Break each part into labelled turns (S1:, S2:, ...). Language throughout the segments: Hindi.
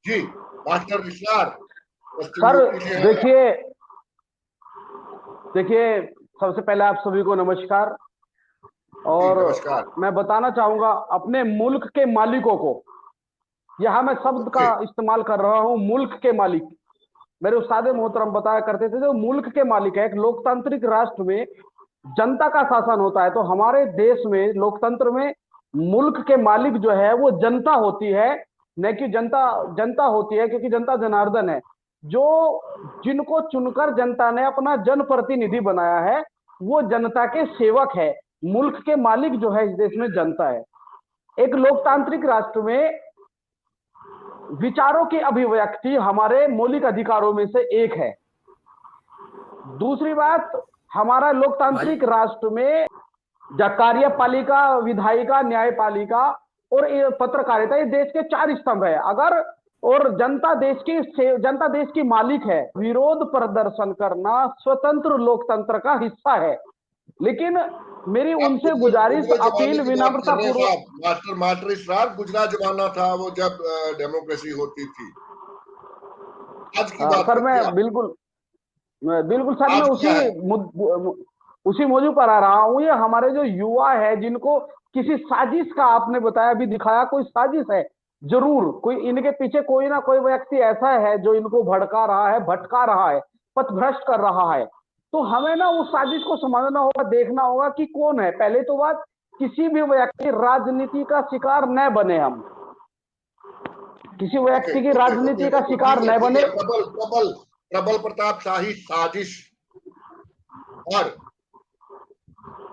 S1: जी, मास्टर विशाल पश्चिम
S2: सर
S1: यूपी से हैं।
S2: देखिए देखिए, सबसे पहले आप सभी को नमस्कार।
S1: जी
S2: और
S1: नमस्कार।
S2: मैं बताना चाहूंगा अपने मुल्क के मालिकों को, यहाँ मैं शब्द का
S1: ओके।
S2: इस्तेमाल कर रहा हूँ, मुल्क के मालिक। मेरे उस्ताद मोहतरम बताया करते थे जो मुल्क के मालिक है। एक लोकतांत्रिक राष्ट्र में जनता का शासन होता है, तो हमारे देश में लोकतंत्र में मुल्क के मालिक जो है वो जनता होती है, न कि जनता जनता होती है, क्योंकि जनता जनार्दन है। जो जिनको चुनकर जनता ने अपना जनप्रतिनिधि बनाया है वो जनता के सेवक है। मुल्क के मालिक जो है इस देश में जनता है। एक लोकतांत्रिक राष्ट्र में विचारों की अभिव्यक्ति हमारे मौलिक अधिकारों में से एक है। दूसरी बात, हमारा
S1: भाई
S2: लोकतांत्रिक राष्ट्र में कार्यपालिका, विधायिका, न्यायपालिका और ये पत्रकारिता, ये देश के चार स्तंभ है। अगर और जनता देश की मालिक है। विरोध प्रदर्शन करना स्वतंत्र लोकतंत्र का हिस्सा है। लेकिन मेरी
S1: आप
S2: उनसे गुजारिश,
S1: गुजरे जमाने
S2: अपील,
S1: की बात कर
S2: विनम्रता
S1: रहे हैं
S2: पूर्वक।
S1: साहब, मास्टर इसरार गुजरा जमाना था वो जब डेमोक्रेसी होती थी। आज की बात
S2: सर
S1: करिए
S2: मैं
S1: आप।
S2: बिल्कुल बिल्कुल सर, मैं
S1: आज क्या है?
S2: उसी मौजू पर आ रहा हूं। ये हमारे जो युवा है जिनको किसी साजिश का, आपने बताया, अभी दिखाया, कोई साजिश है जरूर, कोई इनके पीछे कोई ना कोई व्यक्ति ऐसा है जो इनको भड़का रहा है, भटका रहा है, पथभ्रष्ट कर रहा है। तो हमें ना उस साजिश को समझना होगा, देखना होगा कि कौन है। पहले तो बात, किसी भी व्यक्ति राजनीति का शिकार न बने। हम किसी
S1: ओके
S2: व्यक्ति की
S1: ओके ओके
S2: राजनीति का
S1: ओके,
S2: शिकार न
S1: ठीक
S2: बने।
S1: है। प्रबल प्रबल प्रबल प्रताप शाही साजिश और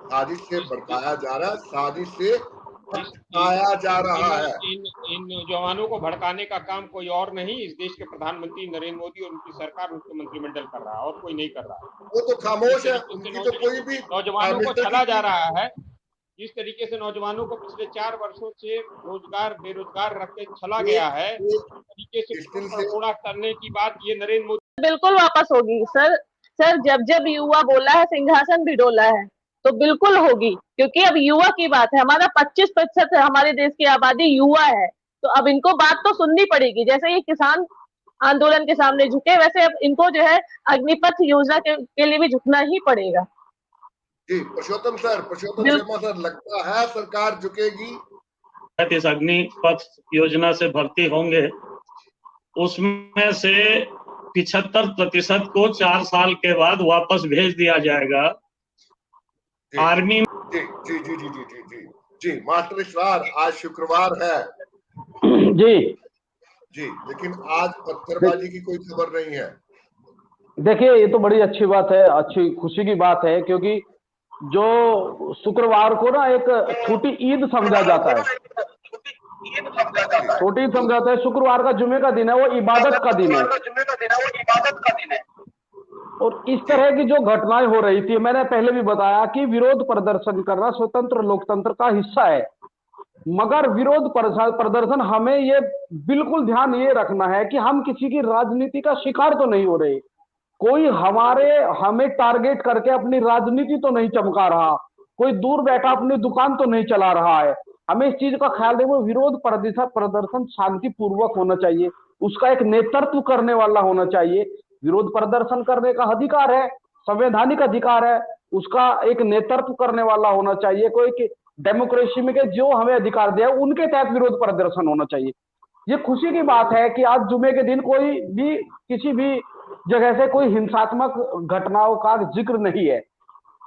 S1: साजिश से भड़काया जा रहा है, साजिश से
S3: इस इन
S1: भटकाया जा
S3: इन
S1: रहा है।
S3: इन इन नौजवानों को भड़काने का काम कोई और नहीं, इस देश के प्रधानमंत्री नरेंद्र मोदी और उनकी सरकार, उनके मंत्रिमंडल कर रहा है, और कोई नहीं कर रहा है।
S1: वो तो
S3: जिस
S1: खामोश है,
S3: तरीके से
S1: उनकी तो कोई भी प्राइम
S3: नौजवानों को
S1: मिनिस्टर की
S3: छला जा
S1: कोई।
S3: रहा है, जिस तरीके से नौजवानों को पिछले 4 वर्षों से बेरोजगार रख के छला
S1: एक
S3: गया है,
S1: एक
S3: उस तरीके से
S1: इस दिन से
S3: पूरा करने की बात ये नरेंद्र मोदी।
S4: बिल्कुल वापस होगी सर। सर, जब जब युवा बोला है सिंहासन भी डोला है, तो बिल्कुल होगी, क्योंकि अब युवा की बात है। हमारा 25% हमारे देश की आबादी युवा है, तो अब इनको बात तो सुननी पड़ेगी। जैसे ये किसान आंदोलन के सामने झुके, वैसे अब इनको जो है अग्निपथ योजना के लिए भी झुकना ही पड़ेगा।
S1: जी पुरुषोत्तम
S4: बिल्कुल।
S1: शर्मा सर, लगता है सरकार झुकेगी।
S5: इस अग्निपथ योजना से भर्ती होंगे, उसमें से 75% को 4 साल के बाद वापस भेज दिया जाएगा
S1: जी
S5: आर्मी।
S1: जी जी जी जी जी जी जी जी मास्टर इसरार, आज शुक्रवार है
S2: जी
S1: जी, लेकिन आज
S2: देख-
S1: पत्थरबाजी की कोई खबर नहीं है।
S2: देखिए, ये तो बड़ी अच्छी बात है, अच्छी खुशी की बात है, क्योंकि जो शुक्रवार को ना एक छोटी ईद समझा जाता है।
S1: जी
S2: छोटी ईद समझा जाता है। शुक्रवार का जुमे का दिन है, वो इबादत का दिन है। और इस
S1: जी
S2: तरह की जो घटनाएं हो रही थी, मैंने पहले भी बताया कि विरोध प्रदर्शन करना स्वतंत्र लोकतंत्र का हिस्सा है। मगर विरोध प्रदर्शन, हमें ये बिल्कुल ध्यान ये रखना है कि हम किसी की राजनीति का शिकार तो नहीं हो रहे। कोई हमें टारगेट करके अपनी राजनीति तो नहीं चमका रहा। कोई दूर बैठा अपनी दुकान तो नहीं चला रहा है। हमें इस चीज का ख्याल रखना। विरोध प्रदर्शन शांतिपूर्वक होना चाहिए, उसका एक नेतृत्व करने वाला होना चाहिए। विरोध प्रदर्शन करने का अधिकार है, संवैधानिक अधिकार है, उसका एक नेतृत्व करने वाला होना चाहिए। कोई डेमोक्रेसी में के जो हमें अधिकार दिया उनके तहत विरोध प्रदर्शन होना चाहिए। ये खुशी की बात है कि आज जुमे के दिन कोई भी किसी भी जगह से कोई हिंसात्मक घटनाओं का जिक्र नहीं है।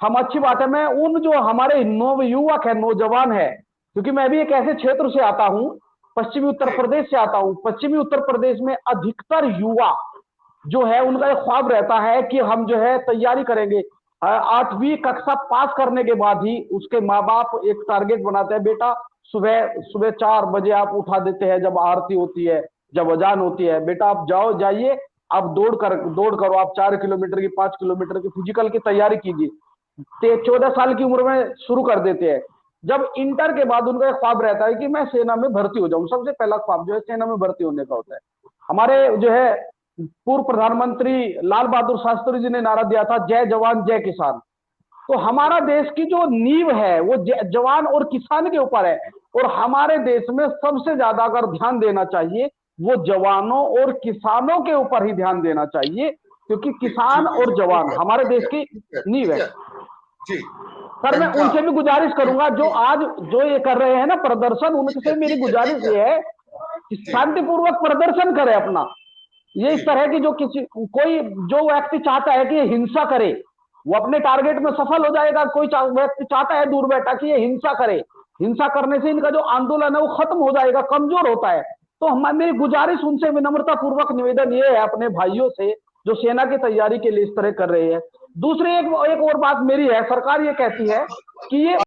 S2: हम अच्छी बात है। मैं उन जो हमारे नव युवक है, नौजवान है, क्योंकि मैं भी एक ऐसे क्षेत्र से आता हूं, पश्चिमी उत्तर
S1: जी
S2: प्रदेश से आता हूं। पश्चिमी उत्तर प्रदेश में अधिकतर युवा जो है उनका एक ख्वाब रहता है कि हम जो है तैयारी करेंगे। 8वीं कक्षा पास करने के बाद ही उसके माँ बाप एक टारगेट बनाते हैं, बेटा सुबह सुबह 4 बजे आप उठा देते हैं, जब आरती होती है, जब अजान होती है, बेटा आप जाओ, जाइए, आप दौड़ करो, आप 4 किलोमीटर की, 5 किलोमीटर की फिजिकल की तैयारी कीजिए। 14 साल की उम्र में शुरू कर देते हैं। जब इंटर के बाद उनका एक ख्वाब रहता है कि मैं सेना में भर्ती हो जाऊं। सबसे पहला ख्वाब जो है सेना में भर्ती होने का होता है। हमारे जो है पूर्व प्रधानमंत्री लाल बहादुर शास्त्री जी ने नारा दिया था, जय जवान जय किसान। तो हमारा देश की जो नींव है वो जवान और किसान के ऊपर है। और हमारे देश में सबसे ज्यादा अगर ध्यान देना चाहिए वो जवानों और किसानों के ऊपर ही ध्यान देना चाहिए, क्योंकि किसान और जवान हमारे देश की नींव है।
S1: जी
S2: सर मैं उनसे भी गुजारिश करूंगा जो आज जो ये कर रहे हैं ना प्रदर्शन, उनसे मेरी गुजारिश ये है कि शांतिपूर्वक प्रदर्शन करे अपना। ये इस तरह की जो किसी कोई जो व्यक्ति चाहता है कि ये हिंसा करे वो अपने टारगेट में सफल हो जाएगा। कोई व्यक्ति चाहता है दूर बैठा कि ये हिंसा करे, हिंसा करने से इनका जो आंदोलन है वो खत्म हो जाएगा, कमजोर होता है। तो मेरी गुजारिश उनसे विनम्रता पूर्वक निवेदन ये है अपने भाइयों से जो सेना की तैयारी के लिए इस तरह कर रहे हैं। दूसरी एक और बात मेरी है, सरकार ये कहती है कि ये